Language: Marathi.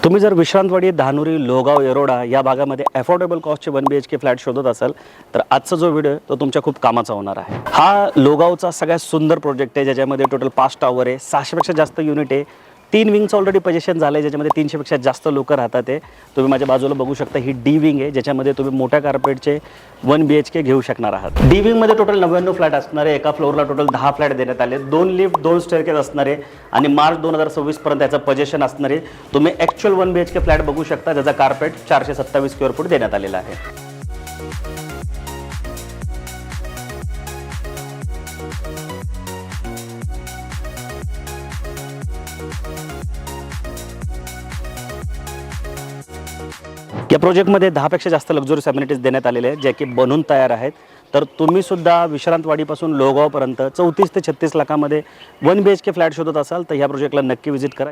तुम्ही जर विश्रांतवाडी, धानुरी, लोहगाव, येरोडा या भागामध्ये अफोर्डेबल कॉस्टचे 1 BHK फ्लॅट शोधत असाल तर आजचा जो व्हिडिओ तो तुमच्या खूप कामाचा होणार आहे। हा लोहगावचा सगळ्यात सुंदर प्रोजेक्ट आहे, ज्याच्यामध्ये टोटल 5 टॉवर आहे, 600 पेक्षा जास्त युनिट आहे, 3 विंग्स ऑलरेडी पोझिशन झाले, ज्याच्यामध्ये 300 पेक्षा जास्त लोक राहतात आहे। तुम्ही माझ्या बाजूला बघू शकता, ही डी विंग आहे, ज्याच्यामध्ये तुम्ही मोठ्या कार्पेटचे 1 BHK घेऊ शकणार आहात। डी विंग मध्ये टोटल 99 फ्लॅट असणार आहे, एका फ्लोअरला टोटल 10 फ्लॅट देण्यात आले, 2 लिफ्ट, 2 स्टेअरकेस असणार आहे आणि मार्च 2026 पर्यंत याचं पोझिशन असणार आहे। तुम्ही ॲक्च्युअल 1 BHK फ्लॅट बघू शकता, ज्याचा कार्पेट 427 स्क्वेअर फूट देण्यात आलेला आहे। या प्रोजेक्टमध्ये 10 पेक्षा जास्त लक्झरीज अम्युनिटीज देण्यात आलेले आहेत, जे की बनून तयार आहेत। तर तुम्ही सुद्धा विश्रांतवाडीपासून लोहगावपर्यंत 34 ते 36 लाखामध्ये 1 BHK फ्लॅट शोधत असाल तर ह्या प्रोजेक्टला नक्की व्हिजिट करा।